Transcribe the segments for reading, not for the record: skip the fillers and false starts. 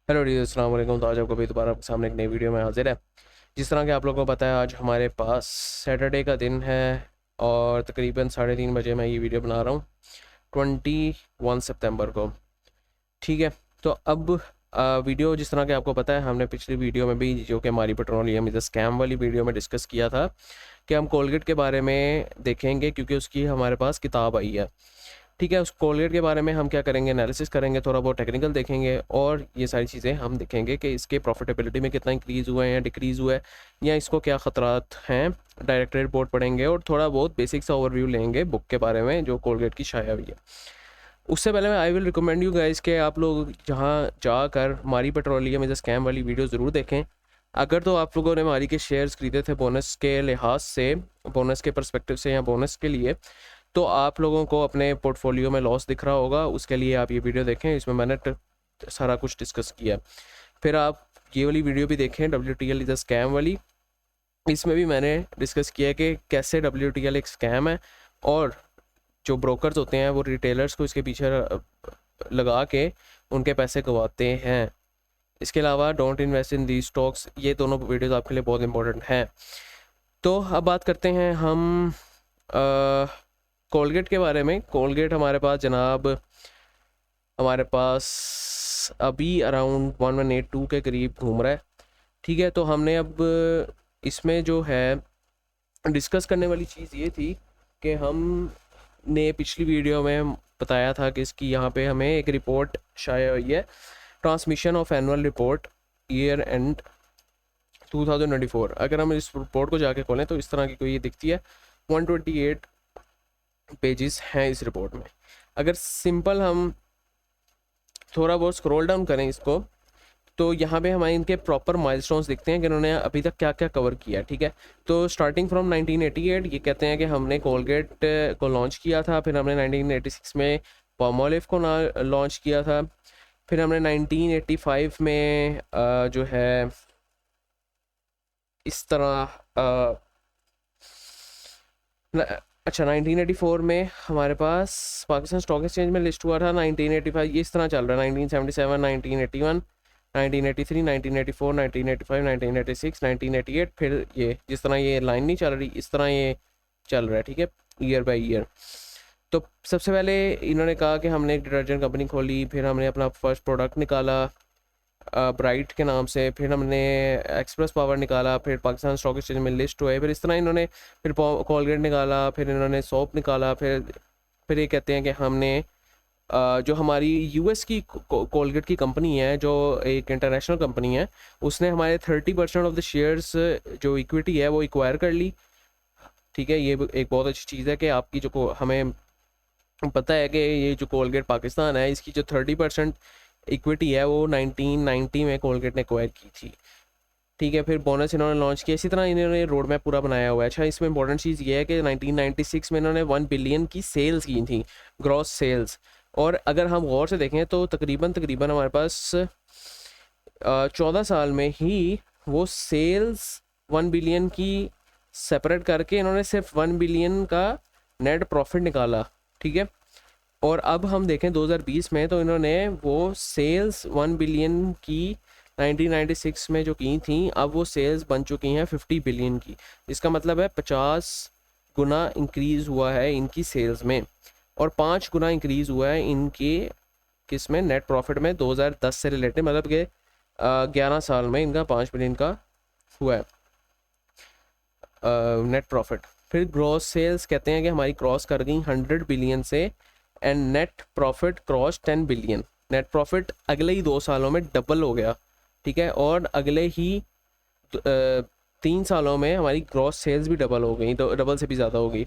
Hello D अस्सलाम वालेकुम। तो आज आपको भी दोबारा आपके सामने एक नई वीडियो में हाजिर है। जिस तरह कि आप लोगों को पता है, आज हमारे पास सैटरडे का दिन है और तकरीबन 3:30 बजे मैं ये वीडियो बना रहा हूँ, 21 सितंबर को। ठीक है। तो अब वीडियो जिस तरह कि आपको पता है, हमने पिछली वीडियो में भी, जो कि हमारी पेट्रोलियम इज़ अ स्कैम वाली वीडियो में डिस्कस किया था कि हम कोलगेट के बारे में देखेंगे, क्योंकि उसकी हमारे पास किताब आई है। ठीक है। उस कोलगेट के बारे में हम क्या करेंगे, एनालिसिस करेंगे, थोड़ा बहुत टेक्निकल देखेंगे और ये सारी चीज़ें हम देखेंगे कि इसके प्रॉफिटेबिलिटी में कितना इंक्रीज़ हुआ है या डिक्रीज़ हुआ है, या इसको क्या ख़तरात हैं। डायरेक्टर रिपोर्ट पढ़ेंगे और थोड़ा बहुत बेसिक सा ओवरव्यू लेंगे बुक के बारे में जो कोलगेट की शाया हुई है। उससे पहले मैं I will recommend you guys कि आप लोग जहाँ जाकर हमारी पेट्रोलियम इज़ अ स्कैम वाली वीडियो ज़रूर देखें। अगर तो आप लोगों ने हमारी के शेयर्स खरीदे थे बोनस के लिहाज से, बोनस के पर्सपेक्टिव से या बोनस के लिए, तो आप लोगों को अपने पोर्टफोलियो में लॉस दिख रहा होगा। उसके लिए आप ये वीडियो देखें, इसमें मैंने सारा कुछ डिस्कस किया। फिर आप ये वाली वीडियो भी देखें, WTL इज़ अ स्कैम वाली। इसमें भी मैंने डिस्कस किया कि कैसे WTL एक स्कैम है और जो ब्रोकर्स होते हैं वो रिटेलर्स को इसके पीछे लगा के उनके पैसे गंवाते हैं। इसके अलावा don't invest in the stocks, ये दोनों वीडियोस आपके लिए बहुत इंपॉर्टेंट हैं। तो अब बात करते हैं हम कोलगेट के बारे में। कोलगेट हमारे पास जनाब, हमारे पास अभी अराउंड 1182 के करीब घूम रहा है। ठीक है। तो हमने अब इसमें जो है डिस्कस करने वाली चीज़ ये थी कि हमने पिछली वीडियो में बताया था कि इसकी यहाँ पे हमें एक रिपोर्ट शाया हुई है, transmission of annual report year and 2024। अगर हम इस रिपोर्ट को जाके खोलें तो इस तरह की कोई ये दिखती है। 128 पेजेस हैं इस रिपोर्ट में। अगर सिंपल हम थोड़ा बहुत स्क्रॉल डाउन करें इसको, तो यहाँ पे हमारे इनके प्रॉपर माइलस्टोन्स दिखते हैं कि इन्होंने अभी तक क्या क्या कवर किया। ठीक है। तो स्टार्टिंग फ्रॉम 1988 ये कहते हैं कि हमने कोलगेट को लॉन्च किया था। फिर हमने 1986 में पामोलिव को लॉन्च किया था। फिर हमने 1985 में जो है इस तरह अच्छा, 1984 में हमारे पास पाकिस्तान स्टॉक एक्सचेंज में लिस्ट हुआ था। 1985 ये इस तरह चल रहा है, 1977, 1981, 1983, 1984, 1985, 1986, 1988। फिर ये जिस तरह ये लाइन नहीं चल रही, इस तरह ये चल रहा है। ठीक है, ईयर बाय ईयर। तो सबसे पहले इन्होंने कहा कि हमने एक डिटर्जेंट कंपनी खोली, फिर हमने अपना फर्स्ट प्रोडक्ट निकाला ब्राइट के नाम से, फिर हमने एक्सप्रेस पावर निकाला, फिर पाकिस्तान स्टॉक एक्सचेंज में लिस्ट हुए, फिर इस तरह इन्होंने फिर कोलगेट निकाला, फिर इन्होंने सोप निकाला, फिर ये कहते हैं कि हमने जो हमारी US की कोलगेट की कंपनी है, जो एक इंटरनेशनल कंपनी है, उसने हमारे 30% ऑफ द शेयर्स जो इक्विटी है वो एक्वायर कर ली। ठीक है। ये एक बहुत अच्छी चीज़ है कि आपकी जो हमें पता है कि ये जो कोलगेट पाकिस्तान है, इसकी जो 30% इक्विटी है वो 1990 में कोलगेट ने एक्वायर की थी। ठीक है। फिर बोनस इन्होंने लॉन्च किया। इसी तरह इन्होंने रोड मैप पूरा बनाया हुआ है। अच्छा, इसमें इंपॉर्टेंट चीज़ ये है कि 1996 में इन्होंने 1 बिलियन की सेल्स की थी, ग्रॉस सेल्स। और अगर हम गौर से देखें तो तकरीबन तकरीबन हमारे पास 14 साल में ही वो सेल्स 1 बिलियन की सेपरेट करके इन्होंने सिर्फ 1 बिलियन का नेट प्रॉफिट निकाला। ठीक है। और अब हम देखें 2020 में, तो इन्होंने वो सेल्स 1 बिलियन की 1996 में जो की थी, अब वो सेल्स बन चुकी हैं 50 बिलियन की। इसका मतलब है 50 गुना इंक्रीज़ हुआ है इनकी सेल्स में, और 5 गुना इंक्रीज़ हुआ है इनके किस में, नेट प्रॉफिट में। 2010 से रिलेटेड, मतलब कि 11 साल में इनका 5 बिलियन का हुआ है नेट प्रॉफिट। फिर ग्रॉस सेल्स कहते हैं कि हमारी क्रॉस कर गई 100 बिलियन से, and net profit cross 10 billion. Net profit अगले ही 2 सालों में डबल हो गया। ठीक है। और अगले ही 3 सालों में हमारी ग्रॉस सेल्स भी डबल हो गई, तो डबल से भी ज़्यादा हो गई।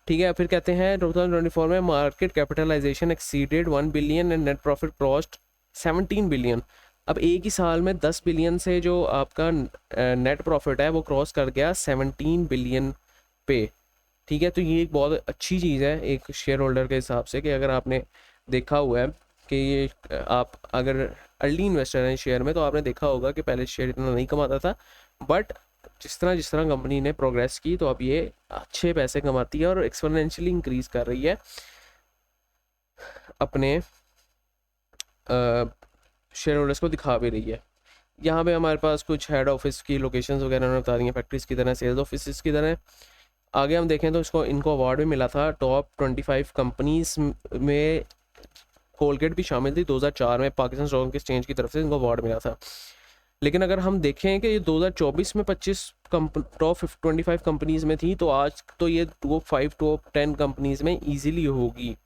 ठीक है। फिर कहते हैं 2024 में market capitalisation exceeded 1 billion and net profit crossed 17 billion. अब एक ही साल में 10 बिलियन से जो आपका नेट प्रॉफिट है वो क्रॉस कर गया 17 बिलियन पे। ठीक है। तो ये एक बहुत अच्छी चीज़ है एक शेयर होल्डर के हिसाब से, कि अगर आपने देखा हुआ है कि ये आप अगर अर्ली इन्वेस्टर हैं शेयर में, तो आपने देखा होगा कि पहले शेयर इतना नहीं कमाता था, बट जिस तरह कंपनी ने प्रोग्रेस की, तो अब ये अच्छे पैसे कमाती है और एक्सपोनेंशियली इंक्रीज कर रही है अपने शेयर होल्डर्स को दिखा भी रही है। यहाँ पे हमारे पास कुछ हेड ऑफिस की लोकेशंस वगैरह उन्होंने बता दी हैं, फैक्ट्रीज की तरह, सेल्स ऑफिस की तरह। आगे हम देखें तो इनको अवार्ड भी मिला था, टॉप 25 कंपनीज में कोलगेट भी शामिल थी। 2004 में पाकिस्तान स्टॉक एक्सचेंज की तरफ से इनको अवार्ड मिला था। लेकिन अगर हम देखें कि ये 2024 में 25 टॉप 25 कंपनीज में थी, तो आज तो ये टॉप 10 कंपनीज में ईजिली होगी।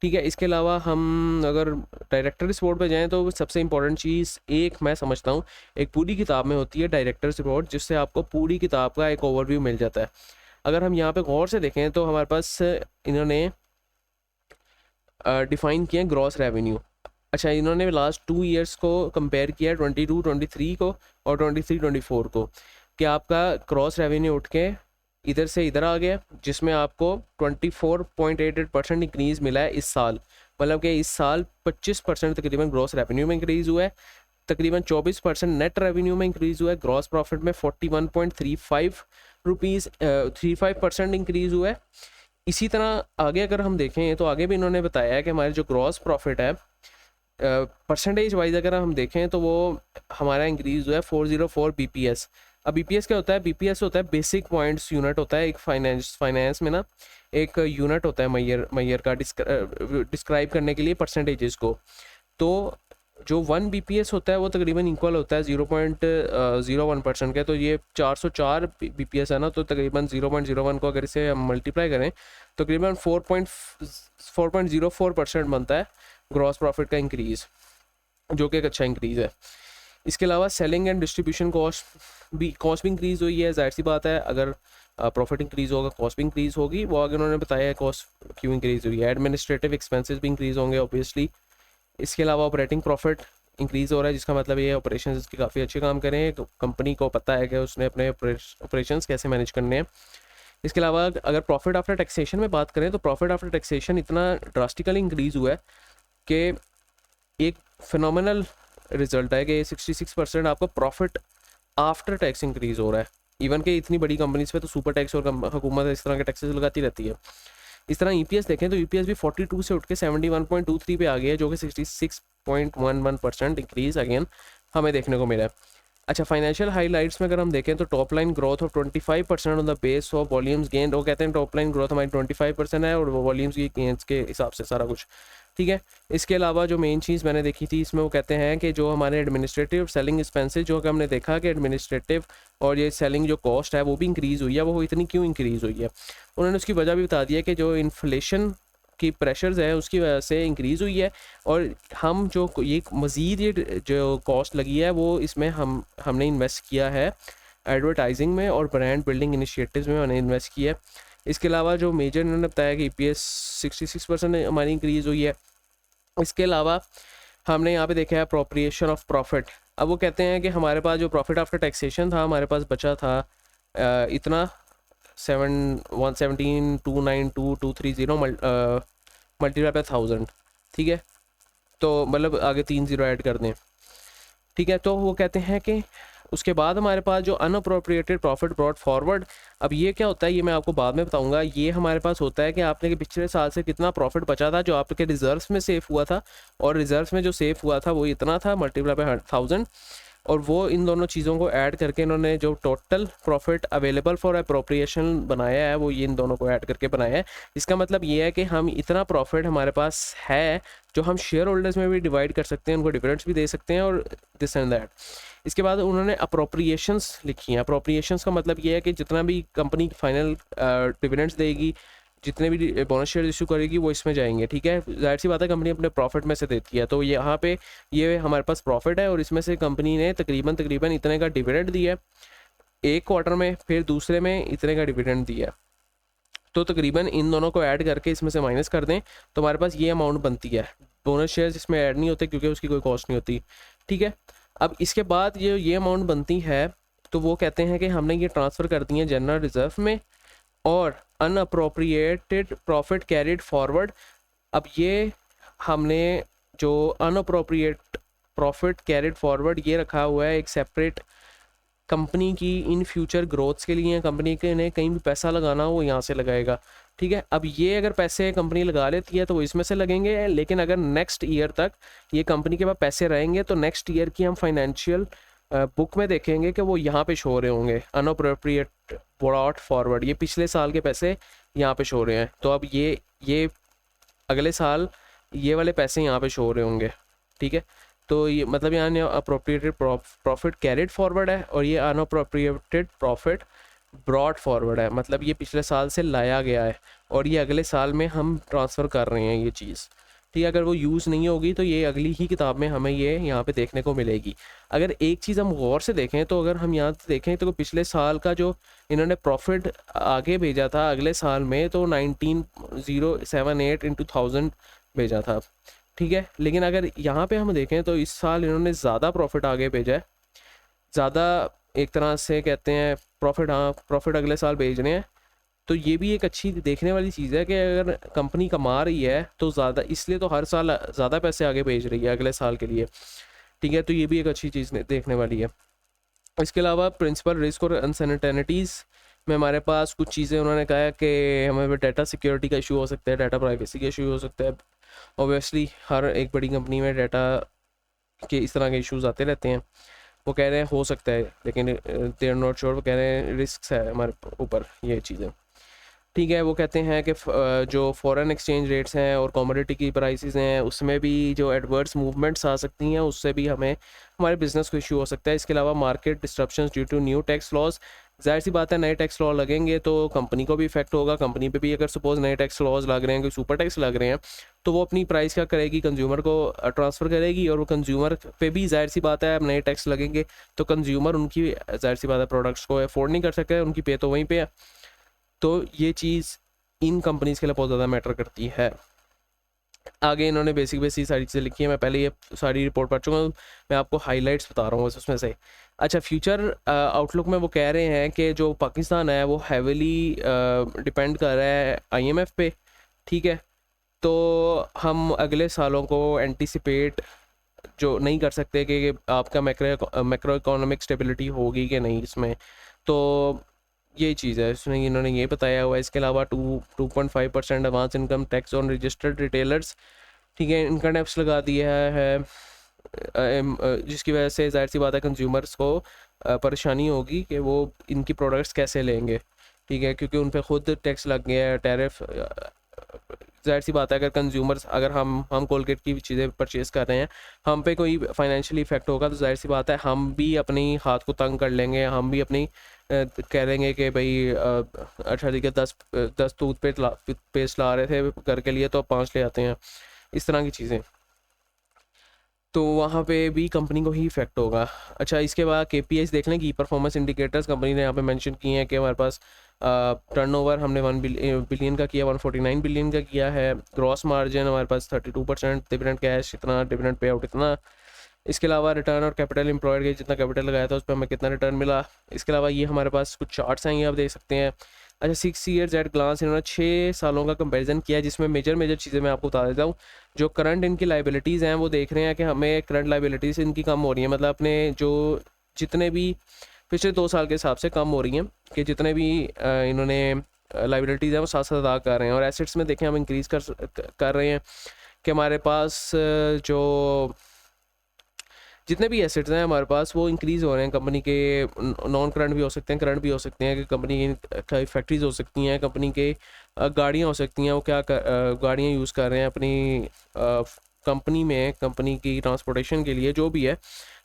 ठीक है, इसके अलावा हम अगर डायरेक्टर्स रिपोर्ट पे जाएं तो सबसे इंपॉर्टेंट चीज़ एक मैं समझता हूँ, एक पूरी किताब में होती है डायरेक्टर्स रिपोर्ट, जिससे आपको पूरी किताब का एक ओवरव्यू मिल जाता है। अगर हम यहाँ पे गौर से देखें तो हमारे पास इन्होंने डिफ़ाइन किया ग्रॉस रेवेन्यू। अच्छा, इन्होंने लास्ट 2 ईयर्स को कंपेयर किया, 22-23 को और 23-24 को, कि आपका क्रॉस रेवेन्यू उठ के इधर से इधर आ गया, जिसमें आपको 24.88% इंक्रीज़ मिला है इस साल। मतलब कि इस साल 25% तकरीबन ग्रॉस रेवेन्यू में इंक्रीज़ हुआ है, तकरीबन 24% नेट रेवेन्यू में इंक्रीज़ हुआ है, ग्रॉस प्रॉफिट में 41.35 रुपीज़ 35% इंक्रीज़ हुआ है। इसी तरह आगे अगर हम देखें तो आगे भी इन्होंने बताया है कि हमारे जो ग्रॉस प्रॉफिट है परसेंटेज वाइज अगर हम देखें तो वो हमारा इंक्रीज़ हुआ है 404 BPS। अब BPS क्या होता है? BPS होता है बेसिक पॉइंट्स यूनिट होता है एक फाइनेंस में ना, एक यूनिट होता है मैयर का डिस्क्राइब करने के लिए परसेंटेजेस को। तो जो 1 BPS होता है वो तकरीबन इक्वल होता है 0.01% का। तो ये 404 BPS है ना, तो तकरीबन 0.01 को अगर इसे हम मल्टीप्लाई करें तो तकरीबन 4.04% बनता है ग्रॉस प्रॉफिट का इंक्रीज़, जो कि एक अच्छा इंक्रीज़ है। इसके अलावा सेलिंग एंड डिस्ट्रीब्यूशन कॉस्ट भी इंक्रीज़ हुई है। जाहिर सी बात है, अगर प्रॉफिट इंक्रीज़ होगा कॉस्ट भी इंक्रीज़ होगी, वो आगे उन्होंने बताया है कॉस्ट क्यों इंक्रीज़ हुई है। एडमिनिस्ट्रेटिव एक्सपेंसेस भी इंक्रीज़ होंगे ऑब्वियसली। इसके अलावा ऑपरेटिंग प्रॉफिट इंक्रीज़ हो रहा है, जिसका मतलब ये ऑपरेशन इसके काफ़ी अच्छे काम करें, कंपनी को पता है कि उसने अपने ऑपरेशंस कैसे मैनेज करने हैं। इसके अलावा अगर प्रॉफिट आफ्टर टैक्सेशन में बात करें तो प्रॉफिट आफ्टर टैक्सेशन इतना ड्रास्टिकली इंक्रीज़ हुआ है कि एक फिनोमिनल रिजल्ट है कि 66% आपका प्रॉफिट आफ्टर टैक्स इंक्रीज़ हो रहा है। इवन कि इतनी बड़ी कंपनीज पे तो सुपर टैक्स और हुकूमत इस तरह के टैक्सेस लगाती रहती है। इस तरह EPS देखें तो EPS भी 42 से उठ के 71.23 पे आ गया है, जो कि 66.11% इंक्रीज़ अगेन हमें देखने को मिला है। अच्छा, फाइनेंशियल हाईलाइट्स में अगर हम देखें तो top line growth of 25% on the base of volumes gain. वो कहते हैं टॉप लाइन ग्रोथ हमारी 25% है और वॉल्यूम्स की गेंस के हिसाब से सारा कुछ ठीक है। इसके अलावा जो मेन चीज़ मैंने देखी थी इसमें वो कहते हैं कि जो हमारे एडमिनिस्ट्रेटिव सेलिंग एक्सपेंसेस, जो कि हमने देखा कि एडमिनिस्ट्रेटिव और ये सेलिंग जो कॉस्ट है वो भी इंक्रीज़ हुई है। वो इतनी क्यों इंक्रीज़ हुई है, उन्होंने उसकी वजह भी बता दिया कि जो इन्फ्लेशन की प्रेशर्स है उसकी वजह से इंक्रीज़ हुई है, और हम जो ये मज़ीद ये जो कॉस्ट लगी है वो इसमें हमने इन्वेस्ट किया है एडवर्टाइजिंग में और ब्रांड बिल्डिंग इनिशिएटिव्स में हमने इन्वेस्ट किया है। इसके अलावा जो मेजर इन्होंने बताया कि EPS 66% हमारी इंक्रीज़ हुई है। इसके अलावा हमने यहाँ पे देखा है अप्रोप्रिएशन ऑफ प्रॉफिट। अब वो कहते हैं कि हमारे पास जो प्रॉफिट आफ्टर टैक्सेशन था हमारे पास बचा था इतना 117,292,230 मल्टीप्लाई बाय 1000। ठीक है, तो मतलब आगे 3 0 ऐड कर दें। ठीक है, तो वो कहते हैं कि उसके बाद हमारे पास जो अनअप्रोप्रिएटेड प्रॉफिट ब्रॉट फॉरवर्ड, अब ये क्या होता है ये मैं आपको बाद में बताऊंगा। ये हमारे पास होता है कि आपने के पिछले साल से कितना प्रॉफिट बचा था जो आपके रिजर्व्स में सेव हुआ था, और रिजर्व्स में जो सेव हुआ था वो इतना था मल्टीप्लाई बाय 1000, और वो इन दोनों चीज़ों को ऐड करके इन्होंने जो total profit available for appropriation बनाया है वो ये इन दोनों को ऐड करके बनाया है। इसका मतलब ये है कि हम इतना प्रॉफिट हमारे पास है जो हम शेयर होल्डर्स में भी डिवाइड कर सकते हैं, उनको डिविडेंड्स भी दे सकते हैं और दिस एंड दैट। इसके बाद उन्होंने अप्रोप्रिएशंस लिखी हैं। अप्रोप्रिएशंस का मतलब ये है कि जितना भी कंपनी फाइनल डिविडेंड्स देगी, जितने भी बोनस शेयर इशू करेगी वो इसमें जाएंगे। ठीक है, जाहिर सी बात है कंपनी अपने प्रॉफिट में से देती है, तो यहाँ पे ये हमारे पास प्रॉफिट है और इसमें से कंपनी ने तकरीबन इतने का डिविडेंड दिया एक क्वार्टर में, फिर दूसरे में इतने का डिविडेंड दिया, तो तकरीबन इन दोनों को ऐड करके इसमें से माइनस कर दें तो हमारे पास ये अमाउंट बनती है। बोनस शेयर्स इसमें ऐड नहीं होते क्योंकि उसकी कोई कॉस्ट नहीं होती। ठीक है, अब इसके बाद ये अमाउंट बनती है तो वो कहते हैं कि हमने ये ट्रांसफ़र कर दी है जनरल रिजर्व में, और अनअप्रोप्रिएटेड प्रॉफिट कैरिड फॉरवर्ड। अब ये हमने जो अनअप्रोप्रिएट प्रॉफिट कैरिड फॉरवर्ड ये रखा हुआ है एक सेपरेट कंपनी की इन फ्यूचर ग्रोथ्स के लिए, कंपनी के ने कहीं भी पैसा लगाना हो वो यहाँ से लगाएगा, ठीक है। अब ये अगर पैसे कंपनी लगा लेती है तो वो इसमें से लगेंगे, लेकिन अगर नेक्स्ट ईयर तक ये कंपनी के पास पैसे रहेंगे तो नेक्स्ट ईयर की हम फाइनेंशियल बुक में देखेंगे कि वो यहाँ पे शो हो रहे होंगे अनअप्रोप्रिएट ब्रॉट फॉरवर्ड, ये पिछले साल के पैसे यहाँ पे शो हो रहे हैं। तो अब ये अगले साल ये वाले पैसे यहाँ पे शो हो रहे होंगे, ठीक है। तो ये मतलब यहाँ अप्रोप्रिएटेड प्रॉफिट कैरिड फॉरवर्ड है और ये अनअप्रोप्रिएटेड प्रॉफिट ब्रॉड फॉरवर्ड है, मतलब ये पिछले साल से लाया गया है और ये अगले साल में हम ट्रांसफ़र कर रहे हैं ये चीज़, ठीक है। अगर वो यूज़ नहीं होगी तो ये अगली ही किताब में हमें ये यहाँ पे देखने को मिलेगी। अगर एक चीज़ हम गौर से देखें तो अगर हम यहाँ देखें तो पिछले साल का जो इन्होंने प्रॉफिट आगे भेजा था अगले साल में तो 19,078 × 1000 भेजा था, ठीक है। लेकिन अगर यहाँ पे हम देखें तो इस साल इन्होंने ज़्यादा प्रॉफिट आगे भेजा है, ज़्यादा एक तरह से कहते हैं प्रॉफिट, हाँ प्रॉफिट अगले साल भेज रहे हैं। तो ये भी एक अच्छी देखने वाली चीज़ है कि अगर कंपनी कमा रही है तो ज़्यादा, इसलिए तो हर साल ज़्यादा पैसे आगे भेज रही है अगले साल के लिए, ठीक है। तो ये भी एक अच्छी चीज़ देखने वाली है। इसके अलावा प्रिंसिपल रिस्क और अनसर्टेनिटीज़ में हमारे पास कुछ चीज़ें उन्होंने कहा है कि हमें डाटा सिक्योरिटी का इशू हो सकता है, डाटा प्राइवेसी का इशू हो सकता है। ऑब्वियसली हर एक बड़ी कंपनी में डाटा के इस तरह के इश्यूज आते रहते हैं। वो कह रहे हैं हो सकता है, लेकिन दे आर नॉट श्योर, वो कह रहे हैं रिस्क है हमारे ऊपर ये चीज़ें, ठीक है। वो कहते हैं कि जो फॉरेन एक्सचेंज रेट्स हैं और कमोडिटी की प्राइसेस हैं उसमें भी जो एडवर्स मूवमेंट्स आ सकती हैं, उससे भी हमें हमारे बिजनेस को इशू हो सकता है। इसके अलावा market disruptions due to new tax laws, जाहिर सी बात है नए टैक्स लॉ लगेंगे तो कंपनी को भी इफेक्ट होगा। कंपनी पे भी अगर सपोज नए टैक्स लॉज लग रहे हैं, कोई सुपर टैक्स लग रहे हैं, तो वो अपनी प्राइस क्या करेगी, कंज्यूमर को ट्रांसफ़र करेगी और वो कंज्यूमर पे भी जाहिर सी बात है अब नए टैक्स लगेंगे तो कंज्यूमर उनकी जाहिर सी बात है प्रोडक्ट्स को अफोर्ड नहीं कर सकते, उनकी पे तो वहीं पे है। तो ये चीज़ इन कंपनीज़ के लिए बहुत ज़्यादा मैटर करती है। आगे इन्होंने बेसिक सारी चीज़ें लिखी हैं, मैं पहले ये सारी रिपोर्ट पढ़ चुका हूँ, मैं आपको हाइलाइट्स बता रहा हूँ उसमें से। अच्छा, फ्यूचर आउटलुक में वो कह रहे हैं कि जो पाकिस्तान है वो हैविली डिपेंड कर रहा है IMF पे, ठीक है। तो हम अगले सालों को एंटिसिपेट जो नहीं कर सकते कि आपका मैक्रो इकोनॉमिक स्टेबिलिटी होगी कि नहीं इसमें, तो ये चीज़ है इसमें इन्होंने ये बताया हुआ है। इसके अलावा 2.5% advance income tax on registered retailers, ठीक है, इनकम टैक्स लगा दिया है जिसकी वजह से जाहिर सी बात है कंज्यूमर्स को परेशानी होगी कि वो इनकी प्रोडक्ट्स कैसे लेंगे, ठीक है, क्योंकि उन पर खुद टैक्स लग गया है, टैरिफ। जाहिर सी बात है अगर कंज्यूमर्स, अगर हम कोलगेट की चीज़ें परचेज़ कर रहे हैं, हम पे कोई फाइनेंशियली इफेक्ट होगा तो जाहिर सी बात है हम भी अपनी हाथ को तंग कर लेंगे, हम भी अपनी कह देंगे कि भाई अच्छा ठीक है 10 टूथपेस्ट ला रहे थे घर के लिए तो अब 5 ले आते हैं, इस तरह की चीज़ें, तो वहाँ पे भी कंपनी को ही इफेक्ट होगा। अच्छा, इसके बाद KPIs देख लें, की परफॉर्मेंस इंडिकेटर्स कंपनी ने यहाँ पे मेंशन किए हैं कि हमारे पास टर्नओवर हमने 1 बिलियन का किया, 149 बिलियन का किया है। ग्रॉस मार्जिन हमारे पास 32%, डिविडेंड कैश इतना, डिविडेंड पे आउट इतना। इसके अलावा रिटर्न और कैपिटल एम्प्लॉयड के जितना कैपिटल लगाया था उस पर हमें कितना रिटर्न मिला। इसके अलावा ये हमारे पास कुछ चार्ट्स हैं, ये आप देख सकते हैं। अच्छा, 6 ईयर्स एट ग्लांस इन्होंने 6 सालों का कंपैरिजन किया, जिसमें मेजर चीज़ें मैं आपको बता देता हूँ। जो करंट इनकी लाइबिलिटीज़ हैं वो देख रहे हैं कि हमें करंट लाइबिलिटीज़ इनकी कम हो रही हैं, मतलब अपने जो जितने भी पिछले 2 साल के हिसाब से कम हो रही हैं, कि जितने भी इन्होंने लाइबिलिटीज़ हैं वो साथ साथ अदा कर रहे हैं। और एसेट्स में देखें हम इंक्रीज़ कर रहे हैं कि हमारे पास जो जितने भी एसेट्स हैं हमारे पास वो इंक्रीज़ हो रहे हैं। कंपनी के नॉन करंट भी हो सकते हैं, करंट भी हो सकते हैं, कि कंपनी की फैक्ट्रीज हो सकती हैं, कंपनी के गाड़ियाँ हो सकती हैं, वो क्या गाड़ियाँ यूज़ कर रहे हैं अपनी कंपनी में, कंपनी की ट्रांसपोर्टेशन के लिए, जो भी है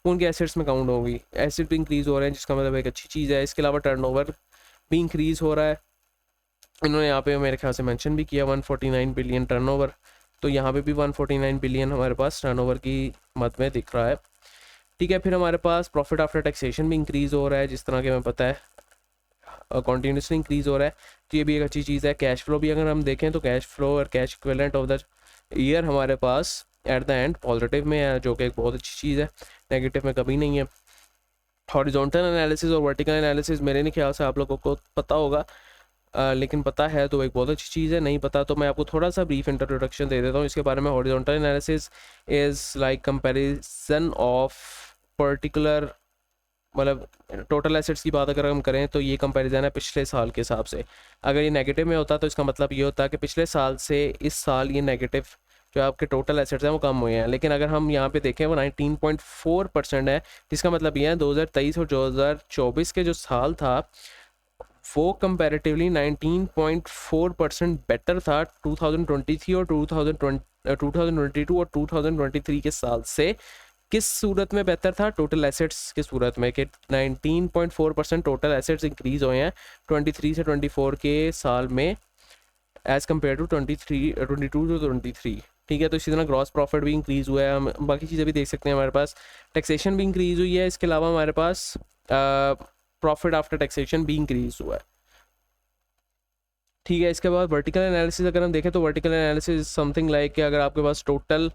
वो उनके एसेट्स में काउंट होगी। एसेट भी इंक्रीज़ हो रहे हैं जिसका मतलब एक अच्छी चीज़ है। इसके अलावा टर्नओवर भी इंक्रीज़ हो रहा है, इन्होंने यहाँ पे मेरे ख्याल से मेंशन भी किया 149 बिलियन टर्नओवर, तो यहाँ पे भी 149 बिलियन हमारे पास टर्नओवर की मद में दिख रहा है, ठीक है। फिर हमारे पास प्रॉफिट आफ्टर टैक्सेशन भी इंक्रीज़ हो रहा है, जिस तरह के हमें पता है कॉन्टीन्यूसली इंक्रीज़ हो रहा है, तो ये भी एक अच्छी चीज़ है। कैश फ्लो भी अगर हम देखें तो कैश फ्लो और cash equivalent of the year हमारे पास एट द एंड पॉजिटिव में है, जो कि एक बहुत अच्छी चीज़ है, नेगेटिव में कभी नहीं है। हॉरिजॉन्टल एनालिसिस और वर्टिकल एनालिसिस मेरे ख्याल से आप लोगों को पता होगा, लेकिन पता है तो एक बहुत अच्छी चीज़ है, नहीं पता तो मैं आपको थोड़ा सा ब्रीफ इंट्रोडक्शन दे देता हूँ इसके बारे में। Horizontal analysis is like comparison of particular मतलब टोटल एसेट्स की बात अगर हम करें तो ये कंपैरिजन है पिछले साल के हिसाब से। अगर ये नेगेटिव में होता तो इसका मतलब ये होता कि पिछले साल से इस साल ये नेगेटिव जो आपके टोटल एसेट्स हैं वो कम हुए हैं। लेकिन अगर हम यहाँ पे देखें वो 19.4% है, जिसका मतलब ये है 2023 और 2024 के जो साल था वो कंपैरेटिवली 19.4% बेटर था 2023 और 2022 और 2023 के साल से। किस सूरत में बेहतर था? टोटल एसेट्स की सूरत में कि 19.4% टोटल एसेट्स इंक्रीज हुए हैं 23 से 24 के साल में एज़ कम्पेयर टू 22 टू 23। ठीक है, तो इसी तरह ग्रॉस प्रॉफिट भी इंक्रीज़ हुआ है, हम बाकी चीज़ें भी देख सकते हैं। हमारे पास टैक्सेशन भी इंक्रीज़ हुई है, इसके अलावा हमारे पास प्रॉफिट आफ्टर टैक्सेशन भी इंक्रीज़ हुआ है। ठीक है, इसके बाद वर्टिकल एनालिसिस अगर हम देखें तो वर्टिकल एनालिसिस समथिंग लाइक कि अगर आपके पास टोटल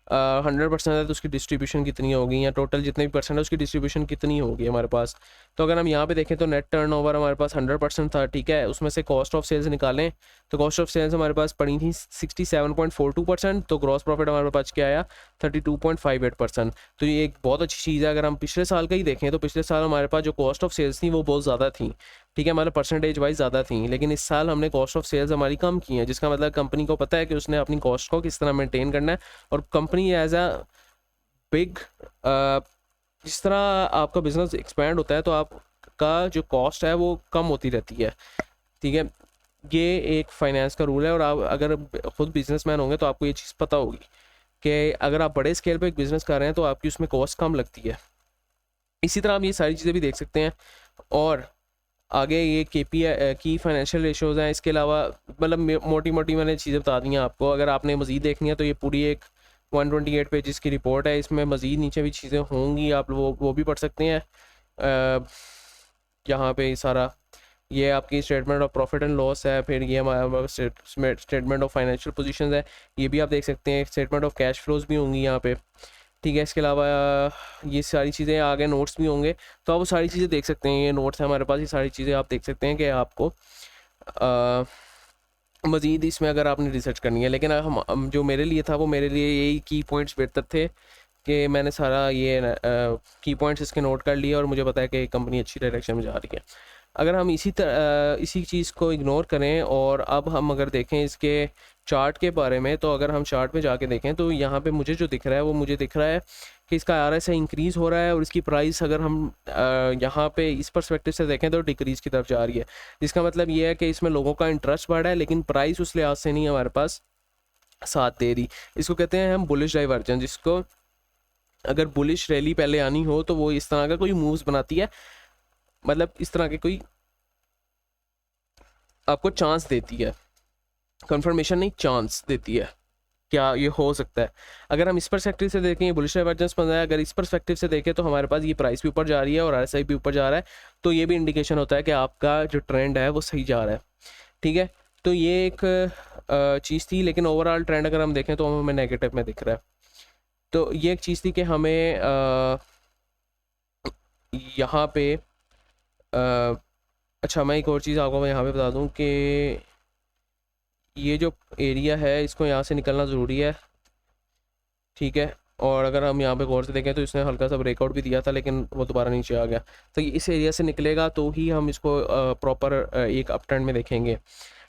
100% है तो उसकी डिस्ट्रीब्यूशन कितनी होगी, या टोटल जितने भी परसेंट है उसकी डिस्ट्रीब्यूशन कितनी होगी हमारे पास। तो अगर हम यहाँ पे देखें तो नेट टर्नओवर हमारे पास 100% था। ठीक है, उसमें से कॉस्ट ऑफ सेल्स निकालें तो कॉस्ट ऑफ सेल्स हमारे पास पड़ी थी 67.42%, तो ग्रॉस प्रॉफिट हमारे पास क्या आया 32.58%। तो ये एक बहुत अच्छी चीज़ है। अगर हम पिछले साल का ही देखें तो पिछले साल हमारे पास जो कॉस्ट ऑफ सेल्स थी वो बहुत ज़्यादा थी। ठीक है, मतलब परसेंटेज वाइज ज़्यादा थी, लेकिन इस साल हमने कॉस्ट ऑफ सेल्स हमारी कम की है, जिसका मतलब कंपनी को पता है कि उसने अपनी कॉस्ट को किस तरह मेंटेन करना है। और कंपनी एज अ बिग, जिस तरह आपका बिजनेस एक्सपैंड होता है तो आपका जो कॉस्ट है वो कम होती रहती है। ठीक है, ये एक फाइनेंस का रूल है, और आप अगर खुद बिजनेसमैन होंगे तो आपको ये चीज़ पता होगी कि अगर आप बड़े स्केल पे एक बिज़नेस कर रहे हैं तो आपकी उसमें कॉस्ट कम लगती है। इसी तरह आप ये सारी चीज़ें भी देख सकते हैं। और आगे ये KPI की फाइनेंशियल रेशोज़ हैं। इसके अलावा मतलब मोटी मोटी मैंने चीज़ें बता दी हैं आपको। अगर आपने मज़ीद देखनी है तो ये पूरी एक 128 पेजेस की रिपोर्ट है, इसमें मज़ीद नीचे भी चीज़ें होंगी, आप वो भी पढ़ सकते हैं। यहाँ पे सारा ये आपकी statement of profit and loss है, फिर ये हमारा स्टेटमेंट ऑफ फाइनेंशियल पोजीशंस है, ये भी आप देख सकते हैं। स्टेटमेंट ऑफ कैश फ्लोज भी होंगी यहाँ पे। ठीक है, इसके अलावा ये सारी चीज़ें आगे नोट्स भी होंगे, तो आप वो सारी चीज़ें देख सकते हैं। ये नोट्स है हमारे पास, ये सारी चीज़ें आप देख सकते हैं कि आपको मज़ीद इसमें अगर आपने रिसर्च करनी है। लेकिन हम जो मेरे लिए था वो मेरे लिए यही की पॉइंट्स बेहतर थे कि मैंने सारा ये की पॉइंट्स इसके नोट कर लिए और मुझे पता है कि कंपनी अच्छी डायरेक्शन में जा रही है। अगर हम इसी चीज़ को इग्नोर करें और अब हम अगर देखें इसके चार्ट के बारे में, तो अगर हम चार्ट पे जाके देखें तो यहाँ पे मुझे जो दिख रहा है वो मुझे दिख रहा है कि इसका RSI इंक्रीज़ हो रहा है, और इसकी प्राइस अगर हम यहाँ पे इस पर्सपेक्टिव से देखें तो डिक्रीज़ की तरफ जा रही है। जिसका मतलब ये है कि इसमें लोगों का इंटरेस्ट बढ़ा है, लेकिन प्राइस उस लिहाज से नहीं हमारे पास साथ दे रही। इसको कहते हैं हम बुलिश डाइवर्जन, जिसको अगर बुलिश रैली पहले आनी हो तो वो इस तरह का कोई मूव्स बनाती है, मतलब इस तरह के कोई आपको चांस देती है, कंफर्मेशन नहीं चांस देती है क्या ये हो सकता है। अगर हम इस परस्पेक्टिव से देखें, ये बुलिश डाइवर्जेंस बन रहा है, अगर इस परस्पेक्टिव से देखें तो हमारे पास ये प्राइस भी ऊपर जा रही है और RSI भी ऊपर जा रहा है, तो ये भी इंडिकेशन होता है कि आपका जो ट्रेंड है वो सही जा रहा है। ठीक है, तो ये एक चीज़ थी, लेकिन ओवरऑल ट्रेंड अगर हम देखें तो हमें नेगेटिव में दिख रहा है। तो ये एक चीज़ थी कि हमें यहाँ पे अच्छा, मैं एक और चीज़ आपको यहाँ पे बता दूँ कि ये जो एरिया है इसको यहाँ से निकलना ज़रूरी है। ठीक है, और अगर हम यहाँ पे गौर से देखें तो इसने हल्का सा ब्रेकआउट भी दिया था, लेकिन वो दोबारा नीचे आ गया। तो इस एरिया से निकलेगा तो ही हम इसको प्रॉपर एक अप ट्रेंड में देखेंगे।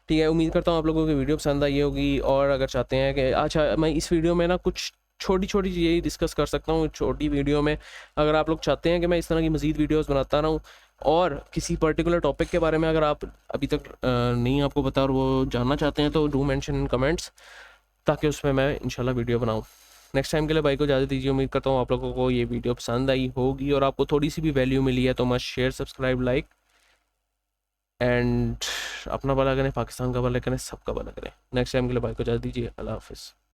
ठीक है, उम्मीद करता हूँ आप लोगों की वीडियो पसंद आई होगी। और अगर चाहते हैं कि अच्छा, मैं इस वीडियो में ना कुछ छोटी छोटी चीज़ें डिस्कस कर सकता हूँ छोटी वीडियो में। अगर आप लोग चाहते हैं कि मैं इस तरह की मज़ीद वीडियोस बनाता रहूँ और किसी पर्टिकुलर टॉपिक के बारे में अगर आप अभी तक नहीं आपको पता और वो जानना चाहते हैं, तो डू मेंशन इन कमेंट्स, ताकि उसमें मैं इंशाल्लाह वीडियो बनाऊँ। नेक्स्ट टाइम के लिए भाई को इजाज़त दीजिए। उम्मीद करता हूँ आप लोगों को ये वीडियो पसंद आई होगी और आपको थोड़ी सी भी वैल्यू मिली है, तो must share, subscribe, like and अपना भला करें, पाकिस्तान का भला करें, सबका भला करें। नेक्स्ट टाइम के लिए भाई को इजाज़त दीजिए। अल्लाह हाफिज़।